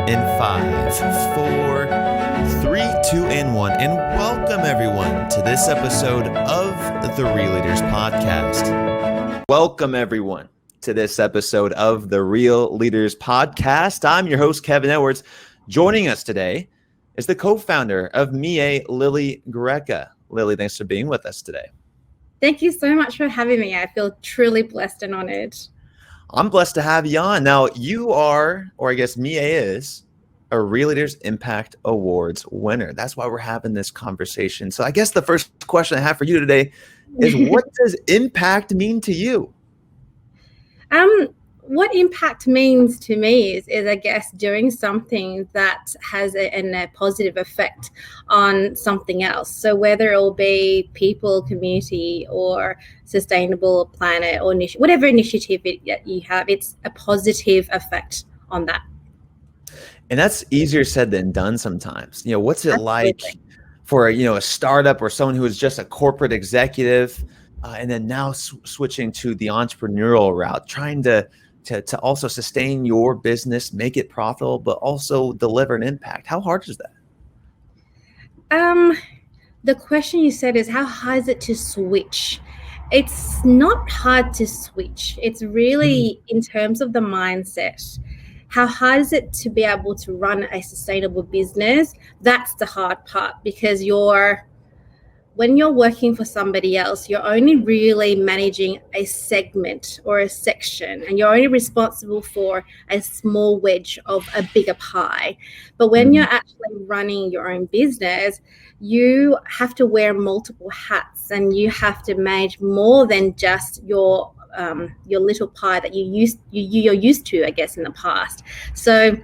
In 5, 4, 3, 2, and 1. And welcome everyone to this episode of the Real Leaders Podcast. Welcome everyone to this episode of the Real Leaders Podcast. I'm your host, Kevin Edwards. Joining us today is the co-founder of Miei, Lyly Greca. Lyly, thanks for being with us today. Thank you so much for having me. I feel truly blessed and honored. I'm blessed to have you on. Now, you are, or I guess Miei is, a Real Leaders Impact Awards winner. That's why we're having this conversation. So I guess the first question I have for you today is, what does impact mean to you? What impact means to me is I guess doing something that has a positive effect on something else. So whether it will be people, community, or sustainable planet, or whatever initiative you have, it's a positive effect on that. And that's easier said than done sometimes. What's it Absolutely. like for a startup or someone who is just a corporate executive and then now switching to the entrepreneurial route, trying to also sustain your business, make it profitable, but also deliver an impact? How hard is that? The question you said is, how hard is it to switch? It's not hard to switch. It's really in terms of the mindset. How hard is it to be able to run a sustainable business? That's the hard part, because when you're working for somebody else, you're only really managing a segment or a section, and you're only responsible for a small wedge of a bigger pie. But when you're actually running your own business, you have to wear multiple hats, and you have to manage more than just your little pie that you're used to, I guess, in the past. So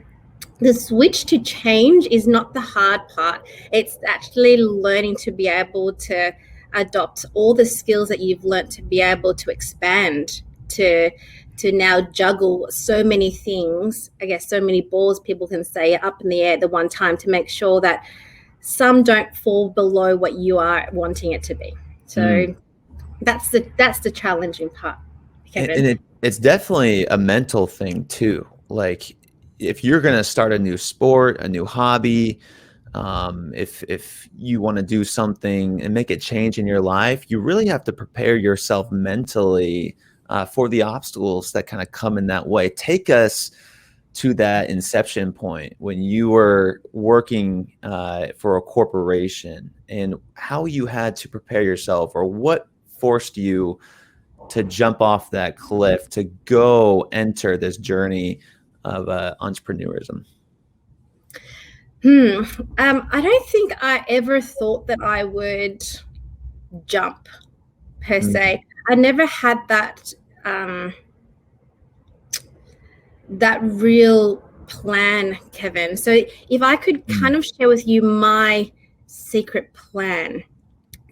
the switch to change is not the hard part. It's actually learning to be able to adopt all the skills that you've learned to be able to expand, to now juggle so many things, I guess so many balls, people can say, up in the air at the one time, to make sure that some don't fall below what you are wanting it to be. So that's the challenging part, Kevin. And it's definitely a mental thing too. Like, if you're going to start a new sport, a new hobby, if you want to do something and make a change in your life, you really have to prepare yourself mentally for the obstacles that kind of come in that way. Take us to that inception point when you were working for a corporation, and how you had to prepare yourself, or what forced you to jump off that cliff to go enter this journey of entrepreneurism. I don't think I ever thought that I would jump per se. I never had that real plan, Kevin. So if I could kind of share with you my secret plan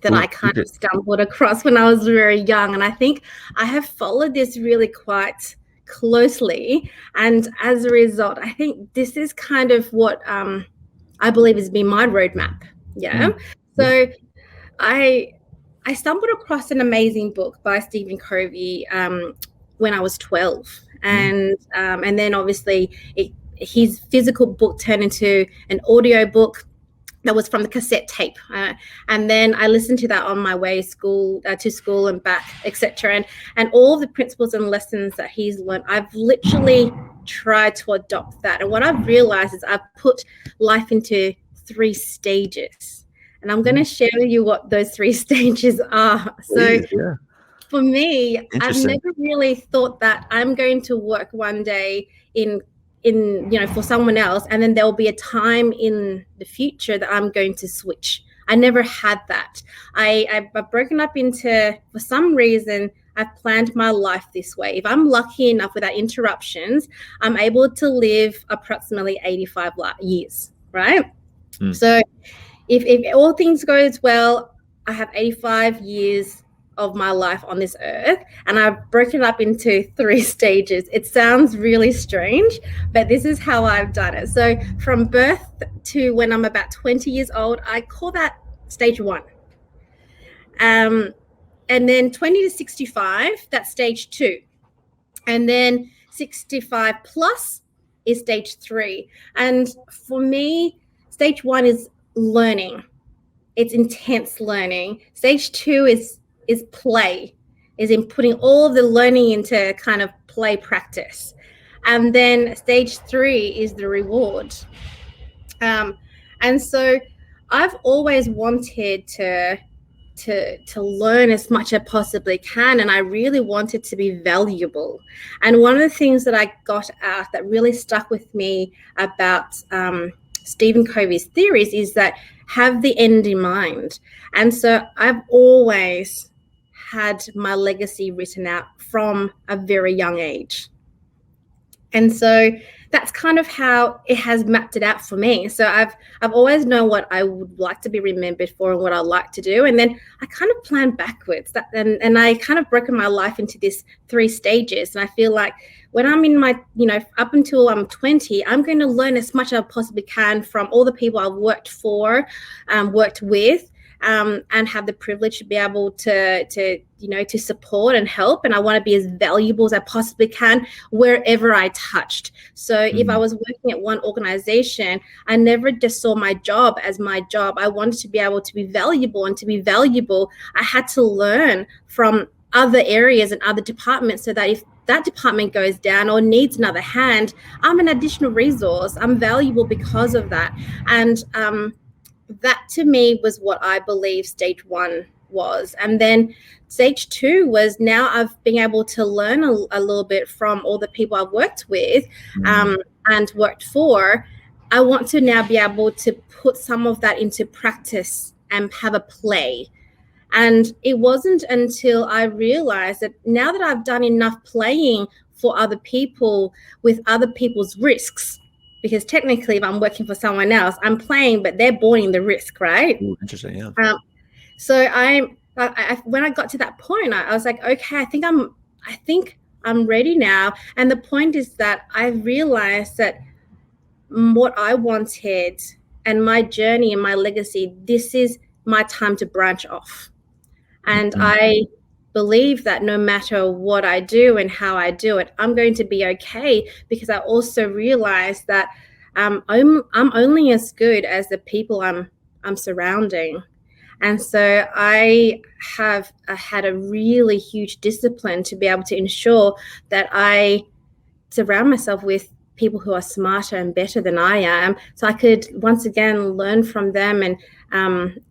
that I kind of stumbled across when I was very young, and I think I have followed this really quite closely, and as a result, I think this is kind of what I believe has been my roadmap. So I stumbled across an amazing book by Stephen Covey when I was 12, and then obviously his physical book turned into an audio book that was from the cassette tape, and then I listened to that on my way to school and back, etc. And all the principles and lessons that he's learned, I've literally tried to adopt that. And what I've realized is I've put life into 3 stages, and I'm going to share with you what those 3 stages are. Please, for me, I've never really thought that I'm going to work one day in for someone else, and then there'll be a time in the future that I'm going to switch. I never had that. I've broken up into, for some reason, I've planned my life this way. If I'm lucky enough without interruptions, I'm able to live approximately 85 years, right? So if all things goes well, I have 85 years of my life on this earth, and I've broken it up into 3 stages. It sounds really strange, but this is how I've done it. So from birth to when I'm about 20 years old, I call that stage 1. And then 20 to 65, that's stage 2. And then 65 plus is stage 3. And for me, stage 1 is learning. It's intense learning. Stage 2 is play, is in putting all of the learning into kind of play practice. And then stage 3 is the reward. And so I've always wanted to learn as much as I possibly can, and I really wanted to be valuable. And one of the things that I got out that really stuck with me about Stephen Covey's theories is that have the end in mind. And so I've always had my legacy written out from a very young age. And so that's kind of how it has mapped it out for me. So I've always known what I would like to be remembered for and what I like to do. And then I kind of plan backwards. And I kind of broken my life into these 3 stages. And I feel like when I'm in my, up until I'm 20, I'm going to learn as much as I possibly can from all the people I've worked for, worked with, and have the privilege to be able to support and help. And I want to be as valuable as I possibly can wherever I touched. So if I was working at one organization, I never just saw my job as my job. I wanted to be able to be valuable, and to be valuable, I had to learn from other areas and other departments, so that if that department goes down or needs another hand, I'm an additional resource. I'm valuable because of that. And that to me was what I believe stage 1 was. And then stage 2 was, now I've been able to learn a little bit from all the people I've worked with and worked for. I want to now be able to put some of that into practice and have a play. And it wasn't until I realized that now that I've done enough playing for other people with other people's risks, because technically if I'm working for someone else, I'm playing, but they're bearing the risk, right? Ooh, interesting, yeah. So when I got to that point, I was like, okay, I think I'm ready now. And the point is that I realized that what I wanted and my journey and my legacy, this is my time to branch off. And I believe that no matter what I do and how I do it, I'm going to be okay, because I also realize that I'm only as good as the people I'm surrounding. And so I have had a really huge discipline to be able to ensure that I surround myself with people who are smarter and better than I am, so I could once again learn from them and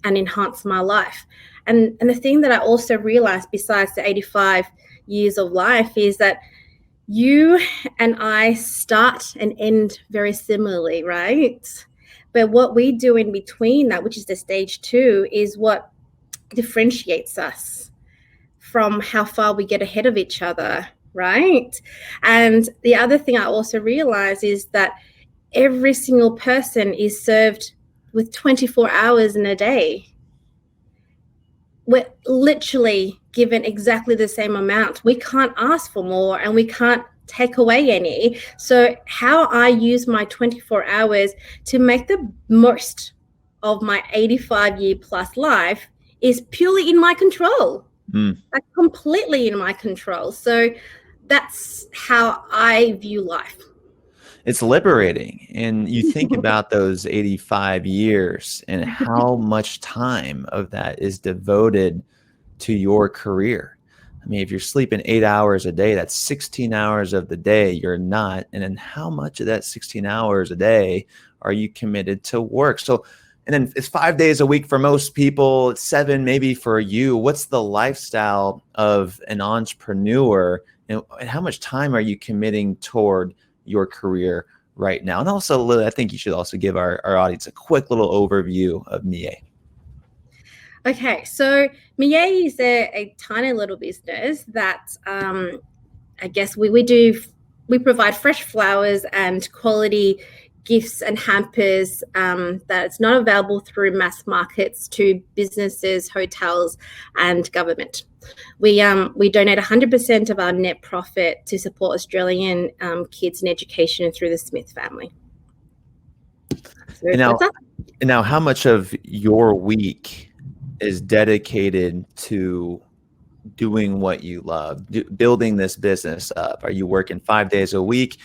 enhance my life. And the thing that I also realized, besides the 85 years of life, is that you and I start and end very similarly, right? But what we do in between that, which is the stage 2, is what differentiates us from how far we get ahead of each other, right? And the other thing I also realize is that every single person is served with 24 hours in a day. We're literally given exactly the same amount. We can't ask for more, and we can't take away any. So how I use my 24 hours to make the most of my 85-year plus life is purely in my control. Like completely in my control. So that's how I view life. It's liberating. And you think about those 85 years and how much time of that is devoted to your career. I mean, if you're sleeping 8 hours a day, that's 16 hours of the day you're not. And then how much of that 16 hours a day are you committed to work? So, and then it's 5 days a week for most people, it's 7 maybe for you. What's the lifestyle of an entrepreneur, and how much time are you committing toward your career right now? And also, Lily, I think you should also give our audience a quick little overview of Miei. Okay, so Miei is a tiny little business that I guess we provide fresh flowers and quality gifts and hampers that's not available through mass markets to businesses, hotels, and government. We donate 100% of our net profit to support Australian kids in education through the Smith family. So and now, how much of your week is dedicated to doing what you love, building this business up? Are you working 5 days a week?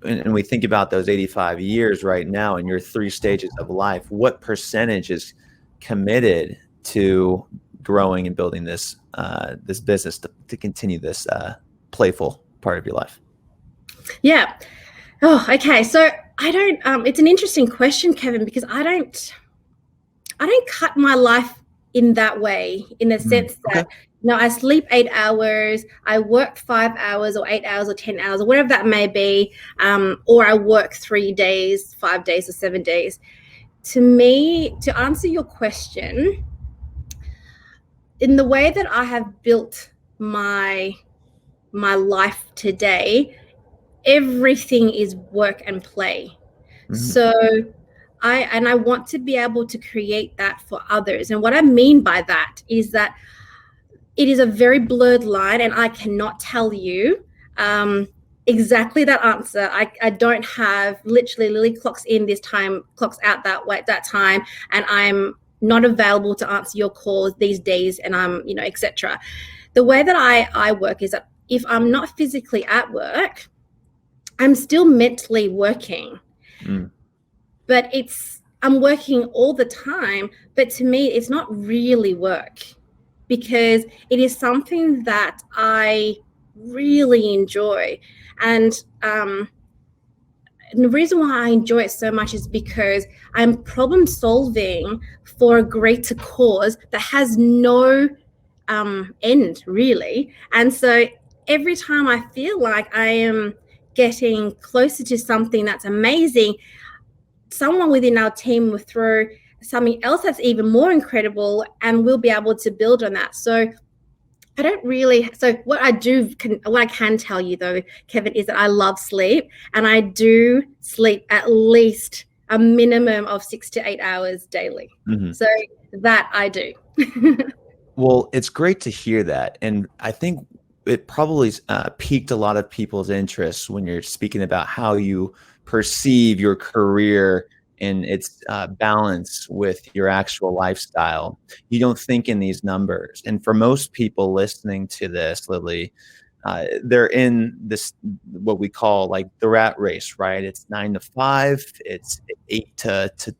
and we think about those 85 years right now in your three stages of life, what percentage is committed to growing and building this this business to continue this playful part of your life? Yeah. Oh, okay. So I don't. It's an interesting question, Kevin, because I don't cut my life in that way, in the sense Okay. that, I sleep 8 hours, I work 5 hours or 8 hours or 10 hours or whatever that may be, or I work 3 days, 5 days, or 7 days. To me, to answer your question, in the way that I have built my life today, everything is work and play. So I want to be able to create that for others. And what I mean by that is that it is a very blurred line, and I cannot tell you exactly that answer. I don't have literally Lily clocks in this time, clocks out that way, that time, and I'm not available to answer your calls these days, and I'm, etc. The way that I work is that if I'm not physically at work, I'm still mentally working. But I'm working all the time, but to me, it's not really work, because it is something that I really enjoy. And the reason why I enjoy it so much is because I'm problem solving for a greater cause that has no end, really. And so every time I feel like I am getting closer to something that's amazing, someone within our team will throw something else that's even more incredible, and we'll be able to build on that. So I don't really, so what I can tell you though, Kevin, is that I love sleep, and I do sleep at least a minimum of 6 to 8 hours daily. So that I do. Well, it's great to hear that. And I think it probably piqued a lot of people's interest when you're speaking about how you perceive your career and its balance with your actual lifestyle. You don't think in these numbers. And for most people listening to this, Lyly, they're in this, what we call like the rat race, right? It's 9 to 5, it's 8 to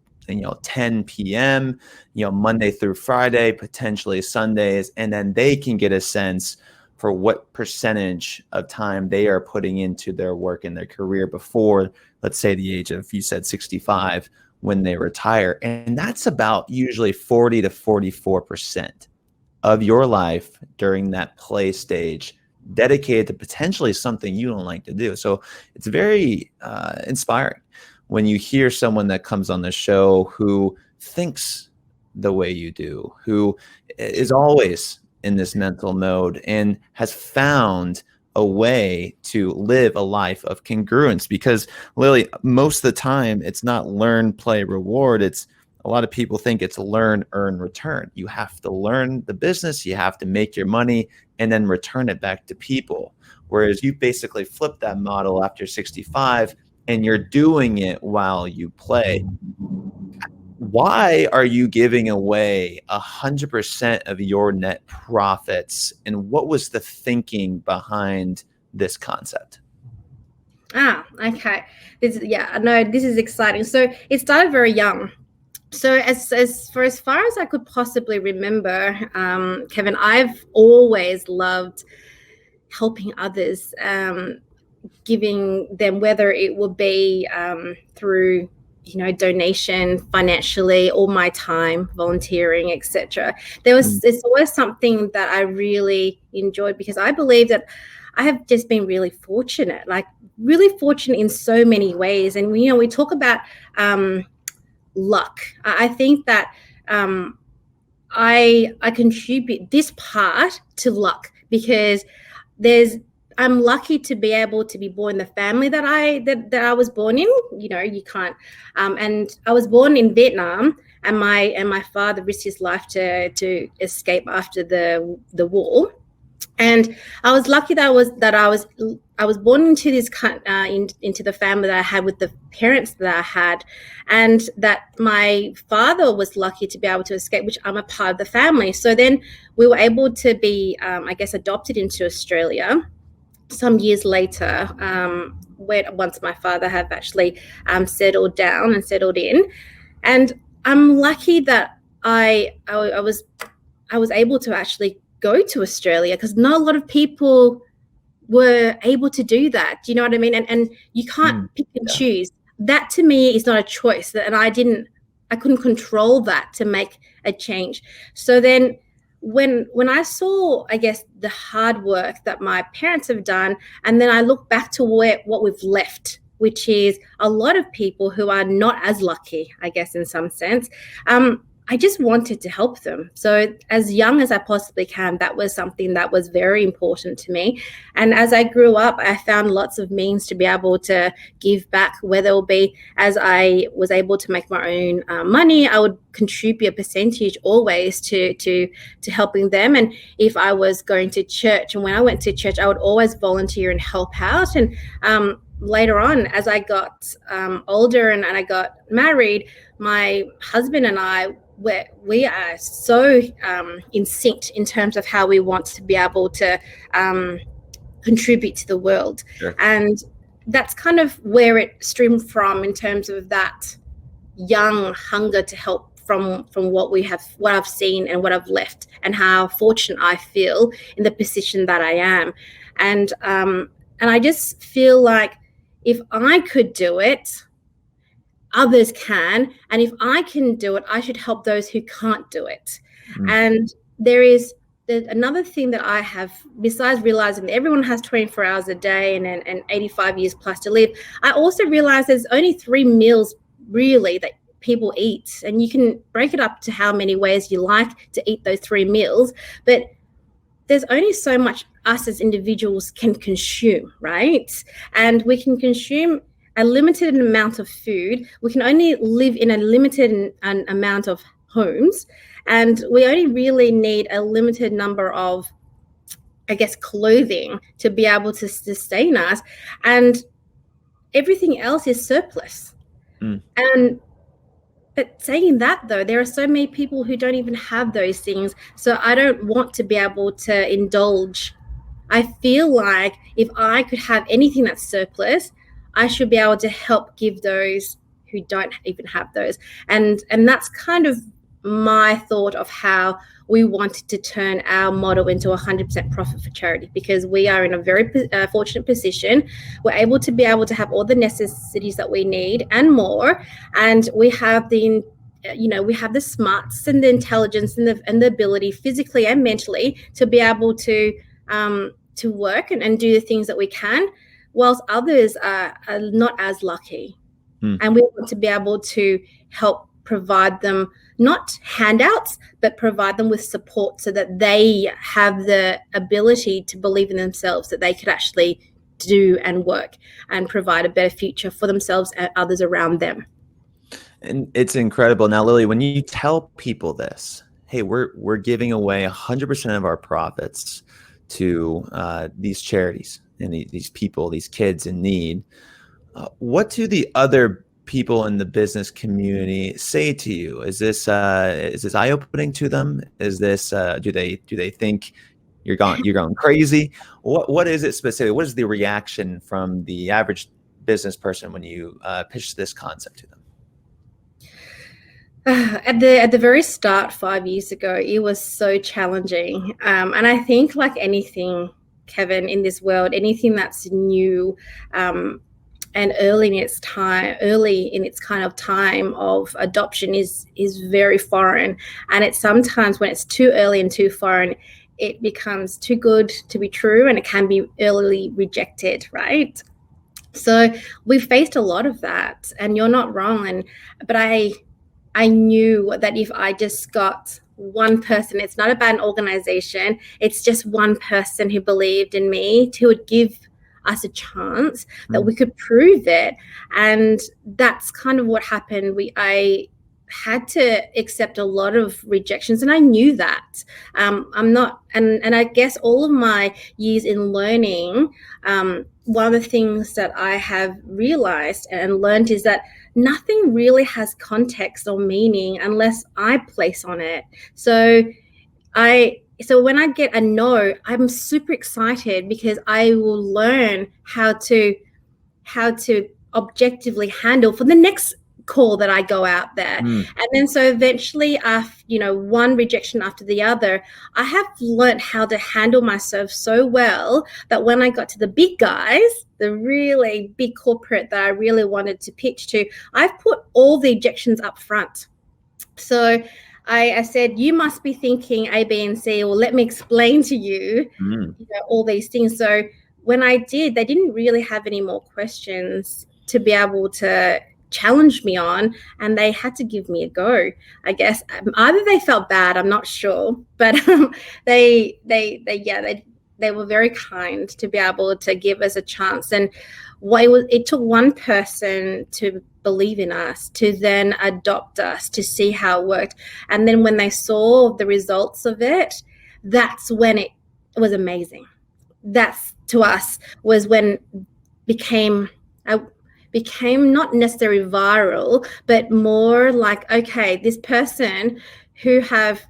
10 p.m., Monday through Friday, potentially Sundays, and then they can get a sense for what percentage of time they are putting into their work and their career before, let's say, the age of, you said 65, when they retire. And that's about usually 40 to 44% of your life during that play stage dedicated to potentially something you don't like to do. So it's very inspiring when you hear someone that comes on the show who thinks the way you do, who is always in this mental mode and has found a way to live a life of congruence. Because Lyly, most of the time it's not learn, play, reward. It's a lot of people think it's learn, earn, return. You have to learn the business, you have to make your money, and then return it back to people. Whereas you basically flip that model after 65 and you're doing it while you play. Why are you giving away 100% of your net profits? And what was the thinking behind this concept? Okay. This is exciting. So it started very young. So as far as I could possibly remember, Kevin, I've always loved helping others, giving them, whether it would be through donation financially, or my time, volunteering, etc. It's always something that I really enjoyed, because I believe that I have just been really fortunate in so many ways. And we talk about luck. I think that I contribute this part to luck, because I'm lucky to be able to be born in the family that I was born in. You can't. And I was born in Vietnam, and my father risked his life to escape after the war. And I was lucky that I was born into this into the family that I had, with the parents that I had, and that my father was lucky to be able to escape, which I'm a part of the family. So then we were able to be, adopted into Australia. some years later, when once my father have actually settled down and settled in, and I'm lucky that I was able to actually go to Australia, because not a lot of people were able to do that. Do you know what I mean? And you can't pick and Yeah. choose. That to me is not a choice. And I couldn't control that to make a change. So then when I saw, I guess, the hard work that my parents have done, and then I look back to what we've left, which is a lot of people who are not as lucky, I guess, in some sense. I just wanted to help them. So as young as I possibly can, that was something that was very important to me. And as I grew up, I found lots of means to be able to give back, whether it be as I was able to make my own money, I would contribute a percentage always to helping them. And if I was going to church, and when I went to church, I would always volunteer and help out. And later on, as I got older and I got married, my husband and I, we are so in sync in terms of how we want to be able to contribute to the world. Sure. And that's kind of where it streamed from, in terms of that young hunger to help from what I've seen and what I've left, and how fortunate I feel in the position that I am. And I just feel like if I could do it, others can. And if I can do it, I should help those who can't do it. And there's another thing that I have, besides realizing that everyone has 24 hours a day and 85 years plus to live, I also realize there's only 3 meals really that people eat. And you can break it up to how many ways you like to eat those 3 meals. But there's only so much us as individuals can consume, right? And we can consume a limited amount of food. We can only live in a limited amount of homes, and we only really need a limited number of, I guess, clothing to be able to sustain us, and everything else is surplus. But saying that, though, there are so many people who don't even have those things. So I don't want to be able to indulge. I feel like if I could have anything that's surplus, I should be able to help give those who don't even have those. And that's kind of my thought of how we wanted to turn our model into 100% profit for charity, because we are in a very fortunate position. We're able to have all the necessities that we need and more, and we have the smarts and the intelligence and the ability, physically and mentally, to be able to work and do the things that we can, whilst others are not as lucky. And we want to be able to help provide them not handouts, but provide them with support, so that they have the ability to believe in themselves, that they could actually do and work and provide a better future for themselves and others around them. And it's incredible. Now, Lyly, when you tell people this, hey, we're giving away 100% of our profits to these charities and these people, these kids in need, what do the other people in the business community say to you? Is this eye-opening to them? Is this do they think you're going crazy? What is it specifically? What is the reaction from the average business person when you pitch this concept to them? At the very start, 5 years ago, it was so challenging, and I think, like anything, Kevin, in this world, anything that's new and early in its kind of time of adoption is very foreign. And it's sometimes, when it's too early and too foreign, it becomes too good to be true, and it can be early rejected, right? So we've faced a lot of that, and you're not wrong. But I knew that if I just got one person, it's not about an organization, it's just one person who believed in me, who would give us a chance, that we could prove it. And that's kind of what happened. I had to accept a lot of rejections, and I knew that. I'm not, and I guess all of my years in learning, one of the things that I have realized and learned is that nothing really has context or meaning unless I place on it. So so when I get a no, I'm super excited because I will learn how to objectively handle for the next call that I go out there. Mm, And then so eventually, after one rejection after the other, I have learned how to handle myself so well that when I got to the big guys, the really big corporate that I really wanted to pitch to, I've put all the objections up front. So I said, you must be thinking A, B, and C, or let me explain to you, mm, all these things. So when I did, they didn't really have any more questions to be able to challenge me on, and they had to give me a go. I guess either they felt bad, I'm not sure, but they were very kind to be able to give us a chance. And it took one person to believe in us, to then adopt us, to see how it worked. And then when they saw the results of it, that's when it was amazing. That's, to us, was when became became not necessarily viral, but more like, okay, this person who have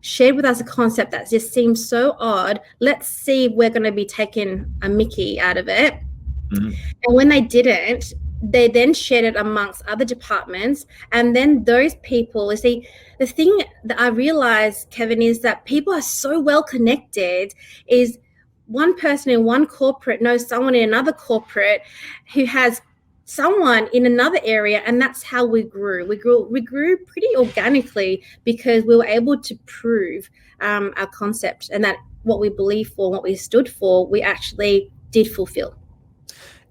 shared with us a concept that just seems so odd, let's see if we're going to be taking a mickey out of it. mm. And when they didn't, they then shared it amongst other departments. And then those people, you see, the thing that I realized, Kevin, is that people are so well connected. Is one person in one corporate knows someone in another corporate who has someone in another area, and that's how we grew. We grew pretty organically because we were able to prove our concept, and that what we believe for, what we stood for, we actually did fulfill.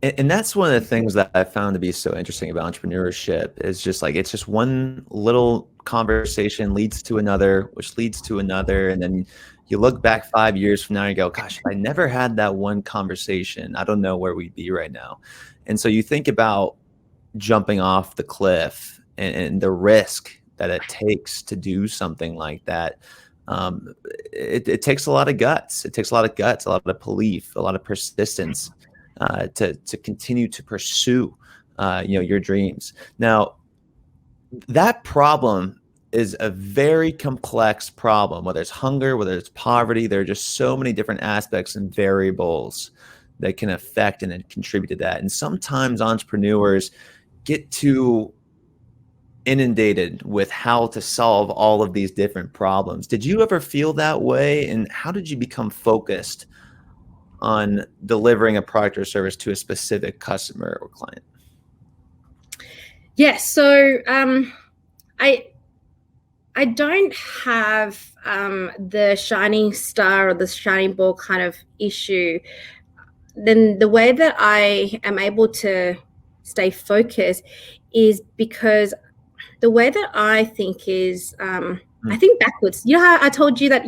And that's one of the things that I found to be so interesting about entrepreneurship is just like it's just one little conversation leads to another, which leads to another. And then you look back 5 years from now and you go, gosh, if I never had that one conversation, I don't know where we'd be right now. And so you think about jumping off the cliff and the risk that it takes to do something like that. It takes a lot of guts. It takes a lot of guts, a lot of belief, a lot of persistence to continue to pursue your dreams. Now, that problem is a very complex problem, whether it's hunger, whether it's poverty. There are just so many different aspects and variables that can affect and contribute to that. And sometimes entrepreneurs get too inundated with how to solve all of these different problems. Did you ever feel that way? And how did you become focused on delivering a product or service to a specific customer or client? Yes. So I don't have the shining star or the shining ball kind of issue. Then the way that I am able to stay focused is because the way that I think is I think backwards. You know how I told you that,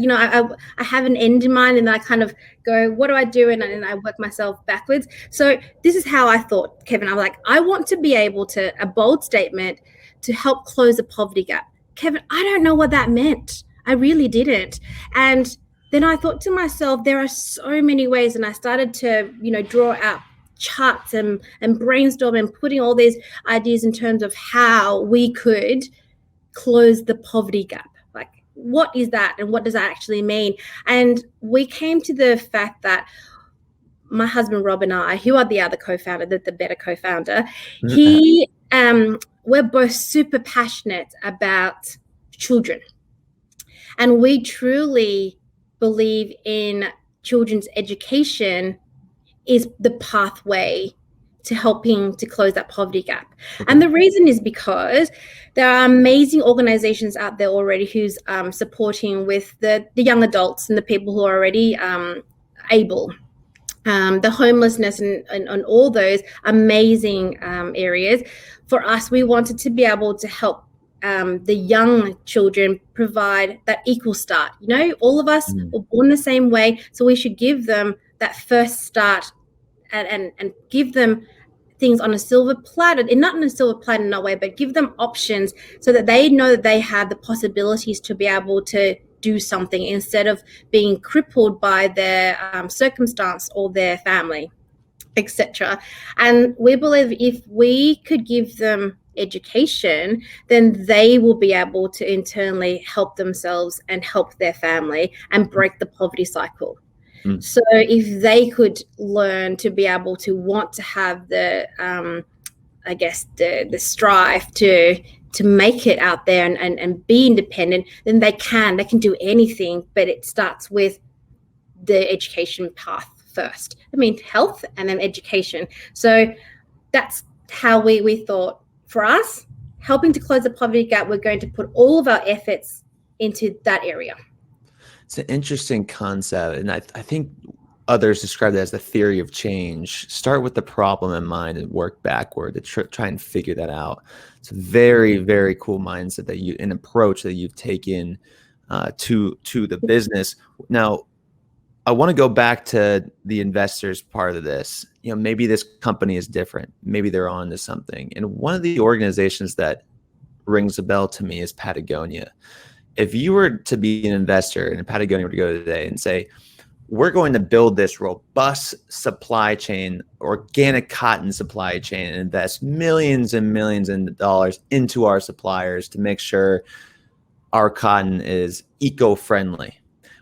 I have an end in mind and then I kind of go, what do I do? And I work myself backwards. So this is how I thought, Kevin. I'm like, I want to be able to, a bold statement to help close the poverty gap. Kevin, I don't know what that meant. I really didn't. And then I thought to myself, there are so many ways. And I started to, draw out charts and brainstorm and putting all these ideas in terms of how we could close the poverty gap. Like, what is that and what does that actually mean? And we came to the fact that my husband Rob and I, who are the other co-founder, the better co-founder, we're both super passionate about children. And we truly believe in children's education is the pathway to helping to close that poverty gap. Okay. And the reason is because there are amazing organizations out there already who's supporting with the young adults and the people who are already able. The homelessness and all those amazing areas. For us, we wanted to be able to help the young children provide that equal start. All of us were born the same way, so we should give them that first start and give them things on a silver platter, and not on a silver platter in no way, but give them options so that they know that they have the possibilities to be able to do something instead of being crippled by their circumstance or their family, etc. And we believe if we could give them education, then they will be able to internally help themselves and help their family and break the poverty cycle. Mm. So if they could learn to be able to want to have the I guess the strive to make it out there and be independent, then they can do anything, but it starts with the education path first. I mean, health and then education. So that's how we thought, for us, helping to close the poverty gap, we're going to put all of our efforts into that area. It's an interesting concept, and I think others describe it as the theory of change. Start with the problem in mind and work backward to try and figure that out. It's a very, very cool mindset an approach that you've taken to the business. Now, I want to go back to the investors part of this. Maybe this company is different. Maybe they're on to something. And one of the organizations that rings a bell to me is Patagonia. If you were to be an investor and Patagonia were to go today and say, we're going to build this robust supply chain, organic cotton supply chain, and invest millions and millions of dollars into our suppliers to make sure our cotton is eco-friendly.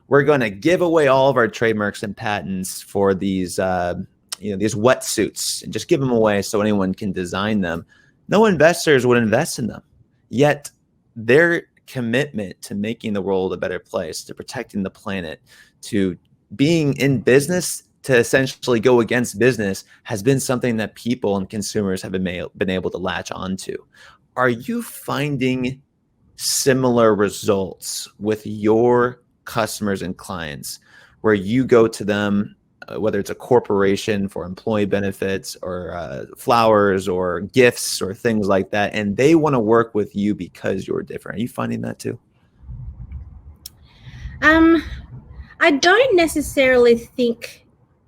We're going to give away all of our trademarks and patents for these wetsuits and just give them away so anyone can design them. No investors would invest in them. Yet their commitment to making the world a better place, to protecting the planet, to being in business, to essentially go against business, has been something that people and consumers have been able to latch onto. Are you finding similar results with your customers and clients, where you go to them, whether it's a corporation for employee benefits or flowers or gifts or things like that, and they want to work with you because you're different? Are you finding that too? I don't necessarily think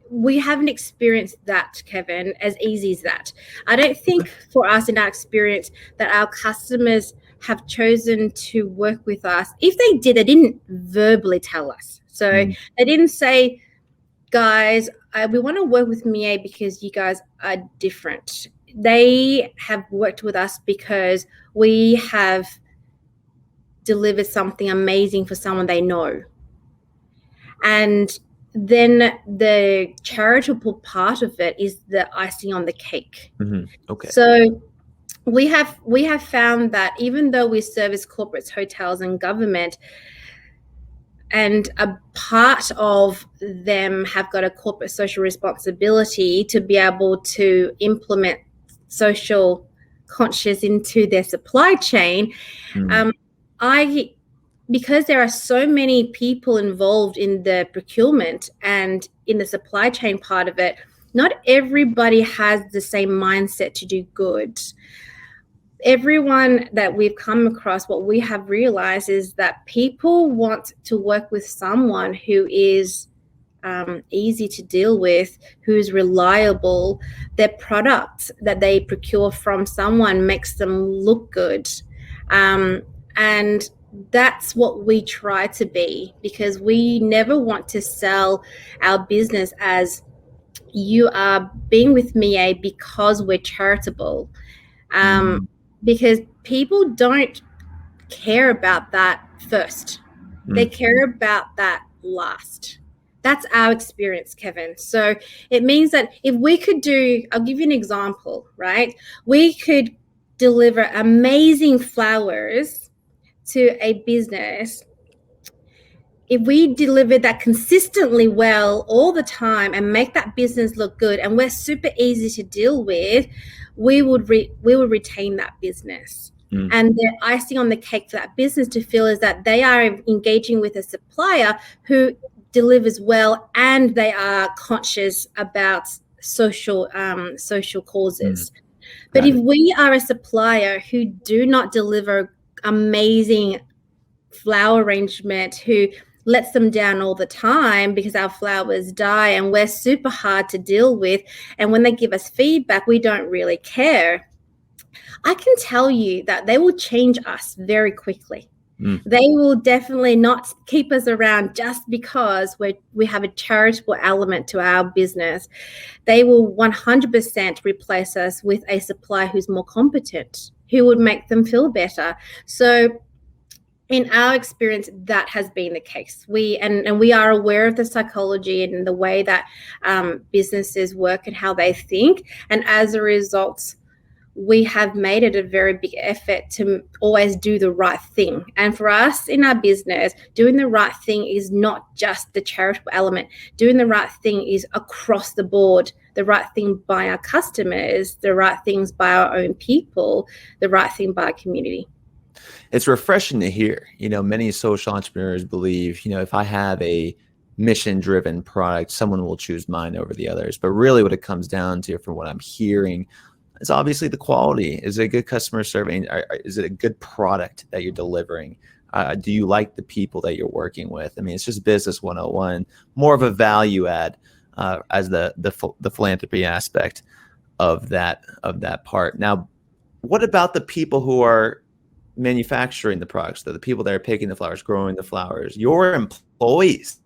we haven't experienced that, Kevin, as easy as that. I don't think for us in our experience that our customers have chosen to work with us. If they did, they didn't verbally tell us. So they didn't say, guys, we want to work with Miei because you guys are different. They have worked with us because we have delivered something amazing for someone they know. And then the charitable part of it is the icing on the cake. Mm-hmm. Okay. So we have found that even though we service corporates, hotels, and government, and a part of them have got a corporate social responsibility to be able to implement social conscious into their supply chain, because there are so many people involved in the procurement and in the supply chain part of it, not everybody has the same mindset to do good. Everyone that we've come across, what we have realized is that people want to work with someone who is easy to deal with, who's reliable. Their product that they procure from someone makes them look good. And that's what we try to be, because we never want to sell our business as you are being with Miei because we're charitable. Because people don't care about that first. They care about that last. That's our experience, Kevin. So it means that if we could I'll give you an example, right? We could deliver amazing flowers to a business. If we deliver that consistently well all the time and make that business look good, and we're super easy to deal with, we would retain that business. And the icing on the cake for that business to feel is that they are engaging with a supplier who delivers well and they are conscious about social causes. But if we are a supplier who do not deliver amazing flower arrangement, who lets them down all the time because our flowers die and we're super hard to deal with, and when they give us feedback, we don't really care, I can tell you that they will change us very quickly. They will definitely not keep us around just because we have a charitable element to our business. They will 100% replace us with a supplier who's more competent. who would make them feel better. So in our experience, that has been the case. We are aware of the psychology and the way that businesses work and how they think. And as a result, we have made it a very big effort to always do the right thing. And for us in our business, doing the right thing is not just the charitable element. Doing the right thing is across the board. The right thing by our customers, the right things by our own people, the right thing by our community. It's refreshing to hear. Many social entrepreneurs believe, if I have a mission-driven product, someone will choose mine over the others. But really what it comes down to, from what I'm hearing, is obviously the quality. Is it a good customer serving? Is it a good product that you're delivering? Do you like the people that you're working with? I mean, it's just business 101, more of a value add as the philanthropy aspect of that part. Now, what about the people who are manufacturing the products, the people that are picking the flowers, growing the flowers, your employees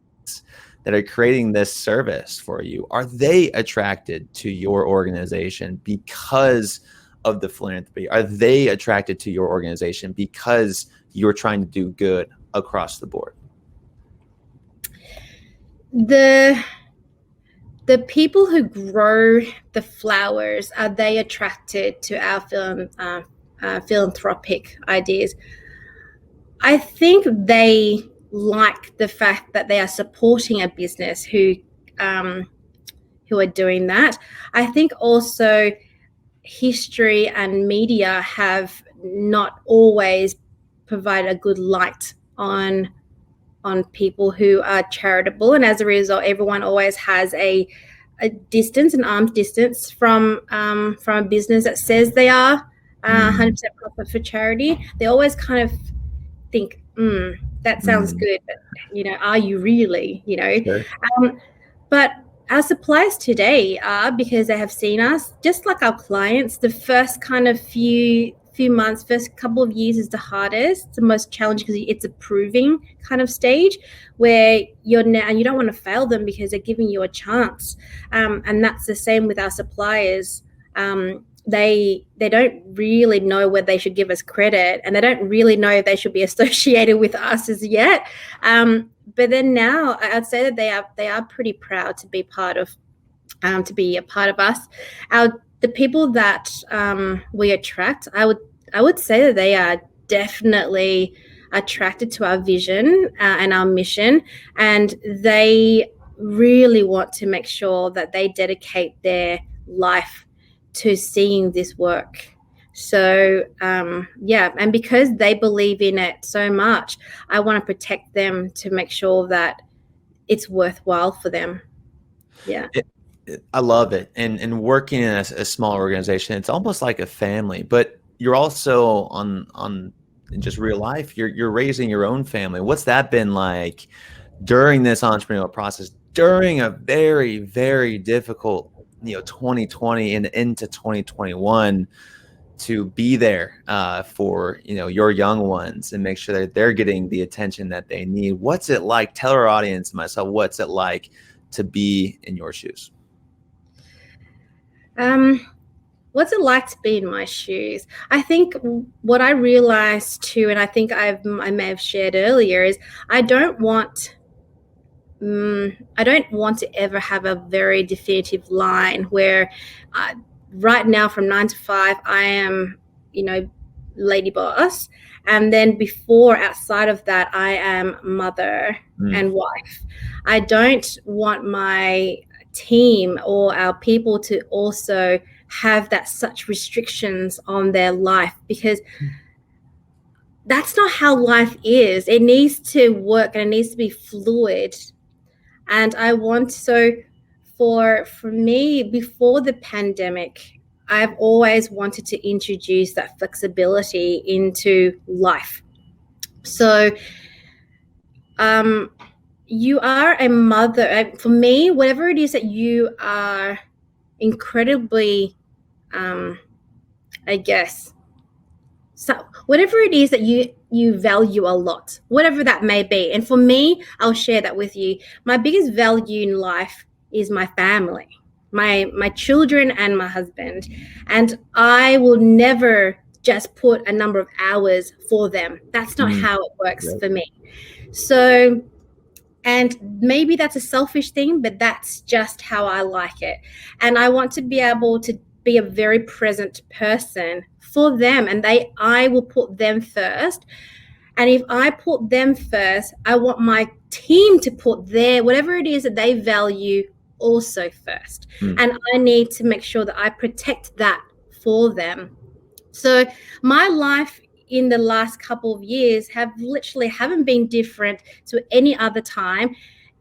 that are creating this service for you? Are they attracted to your organization because of the philanthropy? Are they attracted to your organization because you're trying to do good across the board? The people who grow the flowers, are they attracted to our philanthropic ideas? I think they like the fact that they are supporting a business who are doing that. I think also history and media have not always provided a good light on people who are charitable, and as a result, everyone always has a distance, an arm's distance from a business that says they are 100% profit for charity. They always kind of think, that sounds good, but are you really? Sure. But our suppliers today are, because they have seen us, just like our clients, the first kind of few months, first couple of years is the hardest, the most challenging, because it's a proving kind of stage where you're now, and you don't want to fail them because they're giving you a chance. And that's the same with our suppliers. They don't really know whether they should give us credit, and they don't really know if they should be associated with us as yet. But then now I'd say that they are pretty proud to be part of a part of us. The people that we attract, I would say that they are definitely attracted to our vision and our mission, and they really want to make sure that they dedicate their life to seeing this work. So and because they believe in it so much, I want to protect them to make sure that it's worthwhile for them. I love it. And working in a small organization, it's almost like a family, but you're also on in just real life, you're raising your own family. What's that been like during this entrepreneurial process, during a very, very difficult 2020 and into 2021, to be there for your young ones and make sure that they're getting the attention that they need? What's it like? Tell our audience and myself, what's it like to be in your shoes? What's it like to be in my shoes? I think what I realized too, and I think I may have shared earlier, is I don't want to ever have a very definitive line where right now from 9 to 5 I am lady boss, and then before, outside of that, I am mother and wife. I don't want my team or our people to also have that such restrictions on their life, because that's not how life is. It needs to work and it needs to be fluid. And I want, so for me, before the pandemic, I've always wanted to introduce that flexibility into life. So you are a mother. For me, whatever it is that you are incredibly, so whatever it is that you value a lot, whatever that may be. And for me, I'll share that with you. My biggest value in life is my family, my children and my husband. And I will never just put a number of hours for them. That's not Mm, how it works right. for me. So, and maybe that's a selfish thing, but that's just how I like it. And I want to be able to be a very present person for them, and I will put them first. And if I put them first, I want my team to put their whatever it is that they value also first. Mm, And I need to make sure that I protect that for them. So my life in the last couple of years have literally haven't been different to any other time,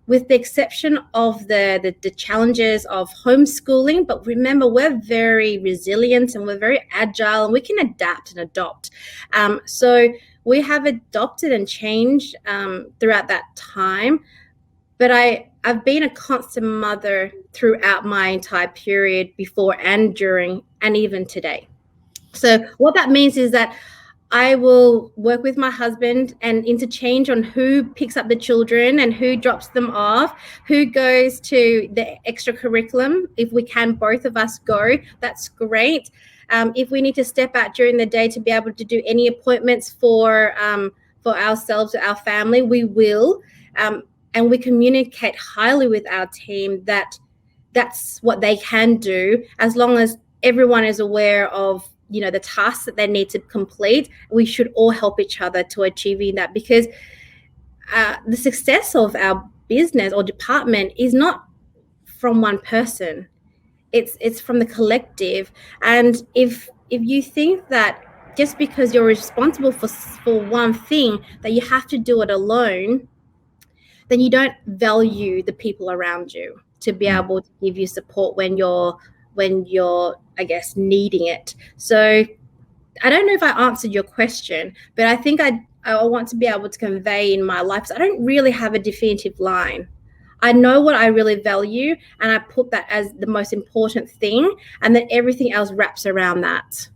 with the exception of the challenges of homeschooling. But remember, we're very resilient and we're very agile and we can adapt and adopt. So we have adopted and changed throughout that time. But I've been a constant mother throughout my entire period, before and during and even today. So what that means is that I will work with my husband and interchange on who picks up the children and who drops them off, who goes to the extra curriculum. If we can, both of us go, that's great. If we need to step out during the day to be able to do any appointments for ourselves or our family, we will. And we communicate highly with our team that that's what they can do, as long as everyone is aware of the tasks that they need to complete. We should all help each other to achieving that, because the success of our business or department is not from one person. It's from the collective. And if you think that just because you're responsible for one thing that you have to do it alone, then you don't value the people around you to be mm. able to give you support when you're I guess needing it. So I don't know if I answered your question, but I think I want to be able to convey in my life. So I don't really have a definitive line. I know what I really value, and I put that as the most important thing, and then everything else wraps around that.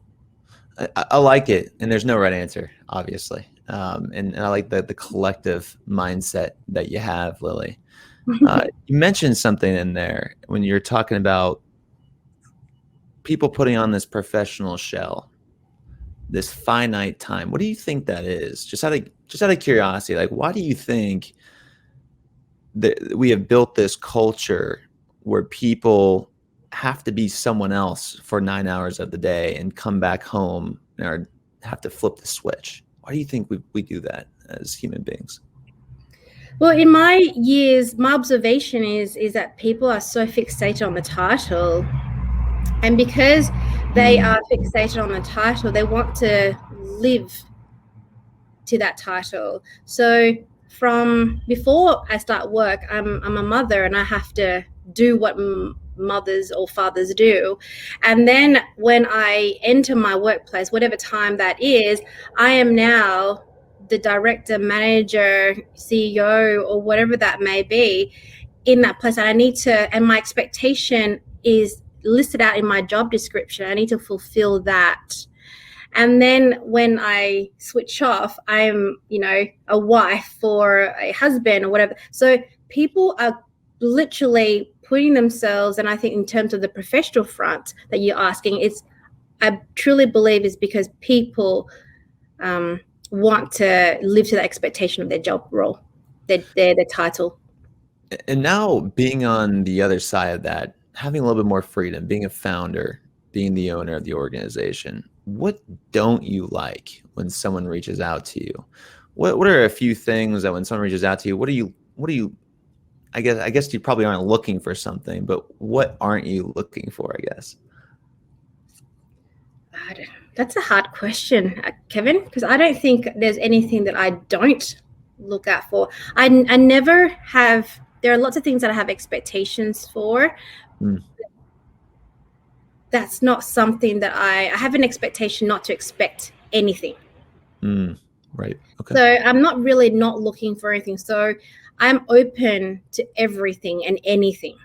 I like it, and there's no right answer, obviously. And I like the collective mindset that you have, Lyly. You mentioned something in there when you're talking about people putting on this professional shell, this finite time. What do you think that is? Just out of curiosity, like, why do you think that we have built this culture where people have to be someone else for 9 hours of the day and come back home or have to flip the switch? Why do you think we do that as human beings? Well, in my years, my observation is that people are so fixated on the title. And because they Mm, are fixated on the title, they want to live to that title. So from before I start work, I'm a mother and I have to do what mothers or fathers do. And then when I enter my workplace, whatever time that is, I am now the director, manager, CEO, or whatever that may be in that place. And I need to, and my expectation is listed out in my job description. I need to fulfill that. And then when I switch off, I'm, a wife or a husband or whatever. So people are literally putting themselves, and I think in terms of the professional front that you're asking, I truly believe is because people want to live to the expectation of their job role, their title. And now being on the other side of that, having a little bit more freedom, being a founder, being the owner of the organization, what don't you like when someone reaches out to you? What are a few things that when someone reaches out to you, what do you I guess you probably aren't looking for something, but what aren't you looking for, I guess? That's a hard question, Kevin, because I don't think there's anything that I don't look out for. I never have. There are lots of things that I have expectations for. Mm, That's not something that I have an expectation not to expect anything. right. Okay. So I'm not really not looking for anything. So I'm open to everything and anything,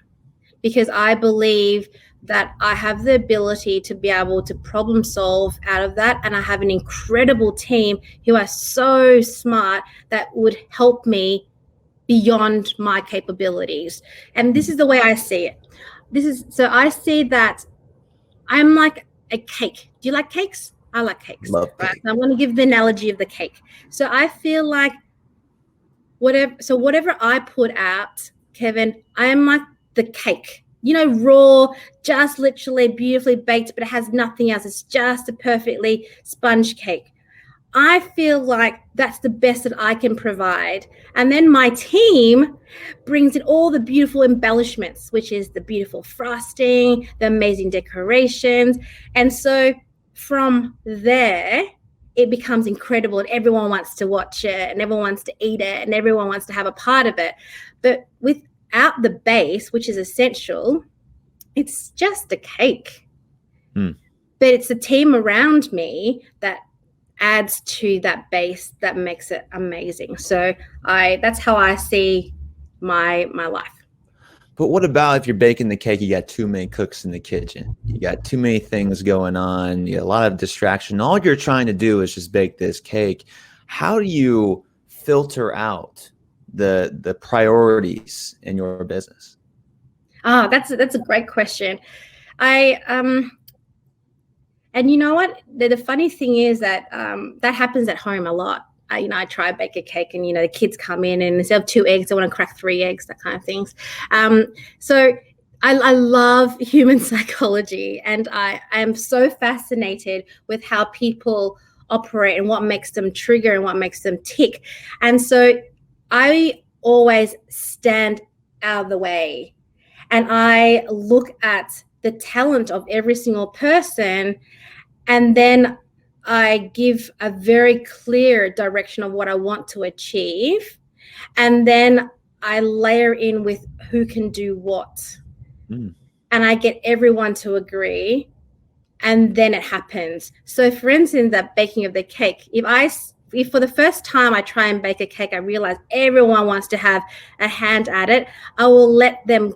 because I believe that I have the ability to be able to problem solve out of that. And I have an incredible team who are so smart that would help me beyond my capabilities. And this is the way I see it. So I see that I'm like a cake. Do you like cakes? I like cakes, Love right? cake. So I'm going to give the analogy of the cake. So I feel like whatever I put out, Kevin, I am like the cake, raw, just literally beautifully baked, but it has nothing else. It's just a perfectly sponge cake. I feel like that's the best that I can provide. And then my team brings in all the beautiful embellishments, which is the beautiful frosting, the amazing decorations. And so from there, it becomes incredible and everyone wants to watch it and everyone wants to eat it and everyone wants to have a part of it. But without the base, which is essential, it's just a cake. Mm. But it's the team around me that adds to that base that makes it amazing. So that's how I see my life. But what about if you're baking the cake, you got too many cooks in the kitchen? You got too many things going on, you got a lot of distraction. All you're trying to do is just bake this cake. How do you filter out the priorities in your business? That's a great question. And you know what? The funny thing is that that happens at home a lot. I try to bake a cake and, the kids come in and instead of 2 eggs, they want to crack 3 eggs, that kind of things. So I love human psychology and I am so fascinated with how people operate and what makes them trigger and what makes them tick. And so I always stand out of the way and I look at the talent of every single person and then I give a very clear direction of what I want to achieve. And then I layer in with who can do what. Mm. And I get everyone to agree. And then it happens. So for instance, that baking of the cake, if for the first time I try and bake a cake, I realize everyone wants to have a hand at it, I will let them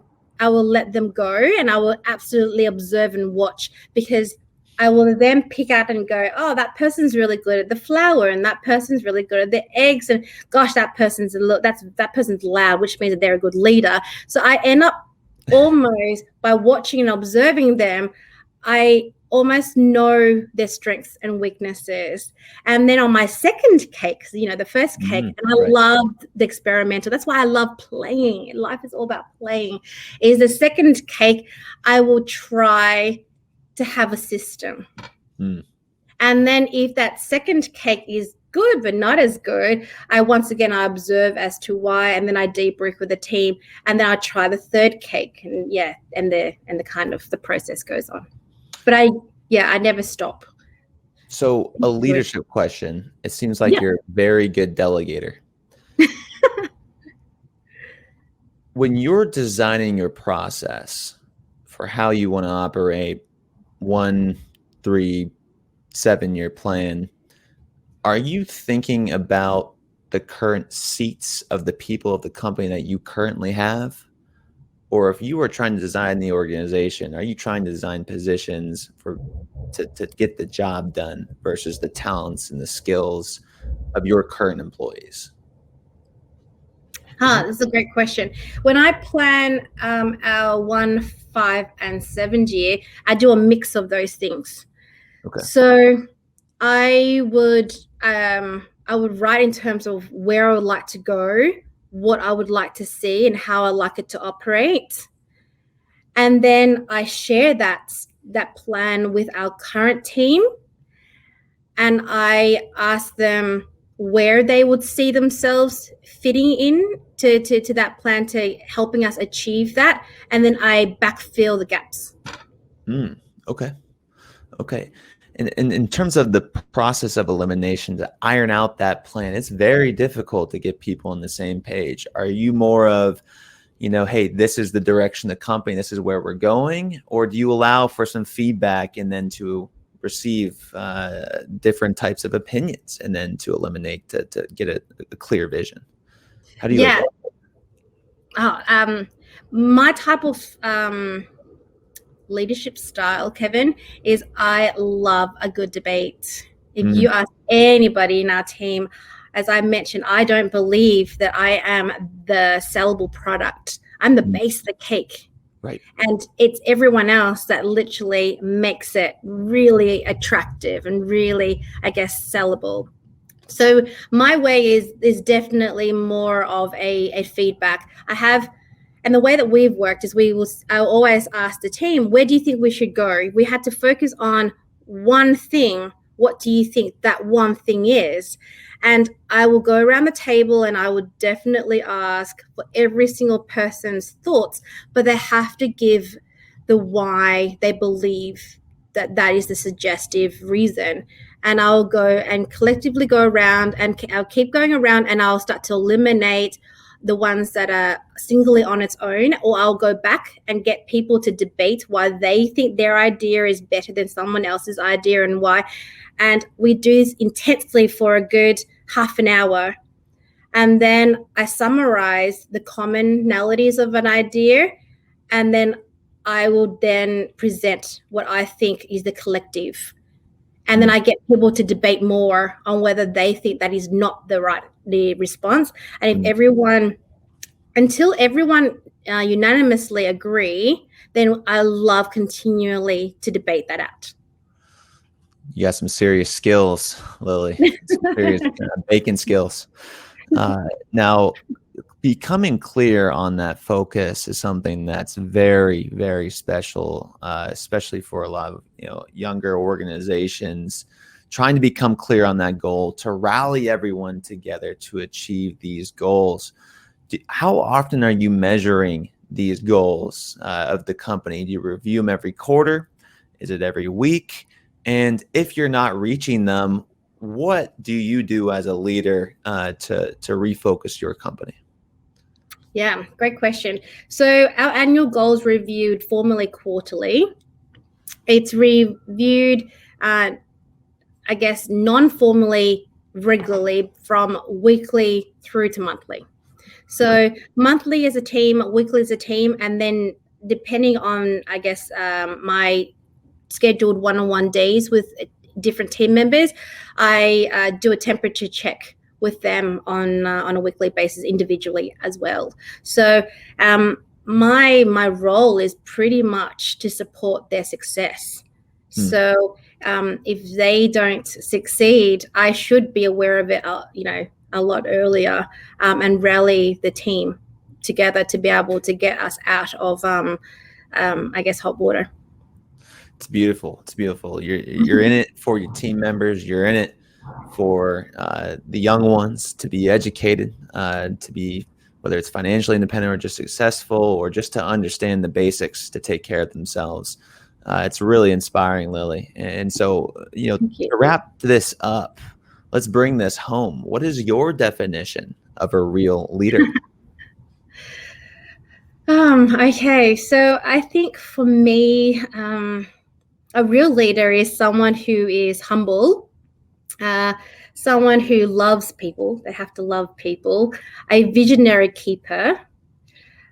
go and I will absolutely observe and watch because I will then pick out and go, oh, that person's really good at the flour and that person's really good at the eggs. And gosh, that person's loud, which means that they're a good leader. So I end up almost by watching and observing them, I almost know their strengths and weaknesses. And then on my second cake, the first cake, and I loved the experimental. That's why I love playing. Life is all about playing. Is the second cake, I will try to have a system. And then if that second cake is good but not as good, I observe as to why, and then I debrief with the team, and then I try the third cake, and the kind of the process goes on. But I never stop. So a leadership question. It seems like you're a very good delegator. When you're designing your process for how you want to operate 1, 3, 7-year plan, are you thinking about the current seats of the people of the company that you currently have? Or if you are trying to design the organization, are you trying to design positions to get the job done versus the talents and the skills of your current employees? That's a great question. When I plan our 1, 5, and 7 year, I do a mix of those things. Okay. So I would write in terms of where I would like to go, what I would like to see, and how I like it to operate. And then I share that plan with our current team, and I ask them where they would see themselves fitting in to that plan, to helping us achieve that, and then I backfill the gaps. Okay. And in terms of the process of elimination, to iron out that plan, it's very difficult to get people on the same page. Are you more of, hey, this is the direction of the company, this is where we're going? Or do you allow for some feedback and then to receive different types of opinions and then to eliminate, to get a clear vision? How do you? My type of leadership style, Kevin, is I love a good debate. If you ask anybody in our team, as I mentioned, I don't believe that I am the sellable product. I'm the base of the cake. Right. And it's everyone else that literally makes it really attractive and really, I guess, sellable. So my way is definitely more of a feedback. And the way that we've worked is I'll always ask the team, where do you think we should go? We had to focus on one thing. What do you think that one thing is? And I will go around the table and I would definitely ask for every single person's thoughts, but they have to give the why they believe that is the suggestive reason. And I'll go and collectively go around, and I'll keep going around, and I'll start to eliminate the ones that are singly on its own, or I'll go back and get people to debate why they think their idea is better than someone else's idea and why. And we do this intensely for a good half an hour. And then I summarize the commonalities of an idea, and then I will then present what I think is the collective. And then I get people to debate more on whether they think that is not the response. And if until everyone unanimously agree, then I love continually to debate that out. You got some serious skills, Lyly. Some serious bacon skills. Now, becoming clear on that focus is something that's very, very special, especially for a lot of younger organizations. Trying to become clear on that goal, to rally everyone together to achieve these goals. How often are you measuring these goals of the company? Do you review them every quarter? Is it every week? And if you're not reaching them, what do you do as a leader to refocus your company? Yeah, great question. So our annual goals reviewed formally quarterly. It's reviewed, I guess, non-formally regularly from weekly through to monthly. So monthly as a team, weekly as a team, and then depending on, I guess, my scheduled one-on-one days with different team members, I do a temperature check with them on a weekly basis individually as well. So my role is pretty much to support their success. So if they don't succeed, I should be aware of it, a lot earlier, and rally the team together to be able to get us out of, I guess, hot water. It's beautiful. It's beautiful. You're in it for your team members. You're in it for the young ones to be educated, to be, whether it's financially independent or just successful, or just to understand the basics to take care of themselves. It's really inspiring, Lyly. And so, to wrap this up, let's bring this home. What is your definition of a real leader? Okay, so I think for me, a real leader is someone who is humble, someone who loves people. They have to love people. A visionary keeper,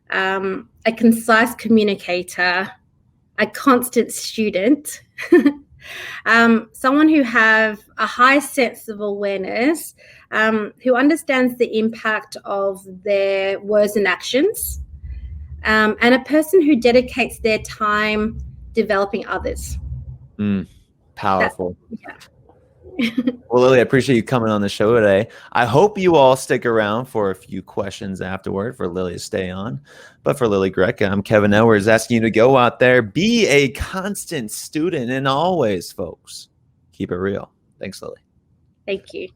a concise communicator, a constant student, someone who have a high sense of awareness, who understands the impact of their words and actions, and a person who dedicates their time developing others. Powerful. Well, Lyly, I appreciate you coming on the show today. I hope you all stick around for a few questions afterward for Lyly to stay on. But for Lyly Greca, I'm Kevin Edwards, asking you to go out there, be a constant student, and always, folks, keep it real. Thanks, Lyly. Thank you.